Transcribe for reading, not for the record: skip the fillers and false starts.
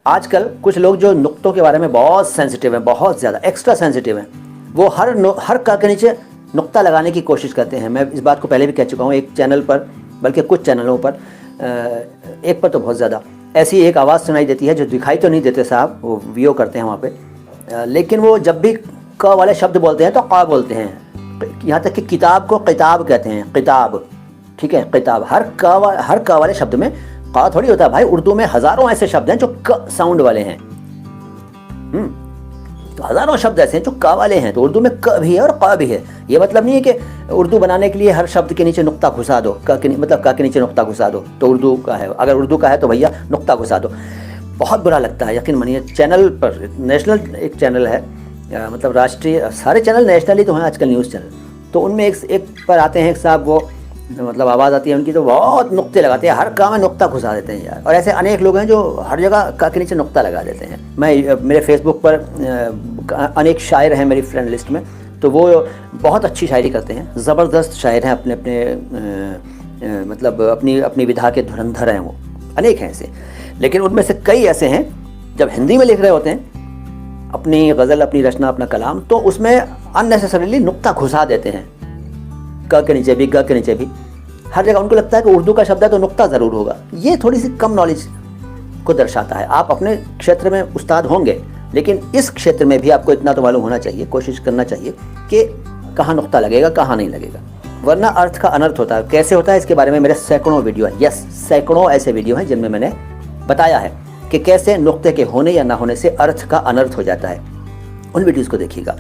आजकल कुछ लोग जो नुक्तों के बारे में बहुत सेंसिटिव हैं, बहुत ज़्यादा एक्स्ट्रा सेंसिटिव हैं, वो हर क के नीचे नुक्ता लगाने की कोशिश करते हैं। मैं इस बात को पहले भी कह चुका हूँ एक चैनल पर, बल्कि कुछ चैनलों पर, एक पर तो बहुत ज़्यादा। ऐसी एक आवाज़ सुनाई देती है जो दिखाई तो नहीं देते साहब, वो वीओ करते हैं वहाँ पे, लेकिन वो जब भी क वाले शब्द बोलते हैं तो क़ बोलते हैं। यहाँ तक कि किताब को किताब कहते हैं, किताब, ठीक है, किताब। हर क वाले शब्द में क़ थोड़ी होता है भाई। उर्दू में हज़ारों ऐसे शब्द हैं जो क साउंड वाले हैं। तो हज़ारों शब्द ऐसे हैं जो क वाले हैं। तो उर्दू में क भी है और क़ भी है। ये मतलब नहीं है कि उर्दू बनाने के लिए हर शब्द के नीचे नुक्ता घुसा दो, मतलब क के नीचे नुक्ता घुसा दो तो उर्दू का है। अगर उर्दू का है तो भैया नुक्ता घुसा दो। बहुत बुरा लगता है, यकीन मानिए। चैनल पर, नेशनल एक चैनल है, मतलब राष्ट्रीय, सारे चैनल नेशनल ही तो हैं आजकल, न्यूज़ चैनल, तो उनमें एक पर आते हैं साहब, वो मतलब आवाज़ आती है उनकी तो बहुत नुक्ते लगाते हैं, हर काम में नुक्ता घुसा देते हैं यार। और ऐसे अनेक लोग हैं जो हर जगह क के नीचे नुक्ता लगा देते हैं। मेरे फेसबुक पर अनेक शायर हैं मेरी फ्रेंड लिस्ट में, तो वो बहुत अच्छी शायरी करते हैं, ज़बरदस्त शायर हैं, अपने अपने मतलब अपनी विधा के धुरंधर हैं वो, अनेक हैं ऐसे। लेकिन उनमें से कई ऐसे हैं जब हिंदी में लिख रहे होते हैं अपनी गज़ल, अपनी रचना, अपना कलाम, तो उसमें अननेसेसरीली नुक्ता घुसा देते हैं, क के नीचे भी, ग के नीचे भी, हर जगह। उनको लगता है कि उर्दू का शब्द है तो नुक्ता ज़रूर होगा। ये थोड़ी सी कम नॉलेज को दर्शाता है। आप अपने क्षेत्र में उस्ताद होंगे, लेकिन इस क्षेत्र में भी आपको इतना तो मालूम होना चाहिए, कोशिश करना चाहिए कि कहाँ नुक्ता लगेगा, कहाँ नहीं लगेगा, वरना अर्थ का अनर्थ होता है। कैसे होता है इसके बारे में मेरे सैकड़ों वीडियो हैं, यस, सैकड़ों ऐसे वीडियो हैं जिनमें मैंने बताया है कि कैसे नुक्ते के होने या ना होने से अर्थ का अनर्थ हो जाता है। उन वीडियोज़ को देखिएगा।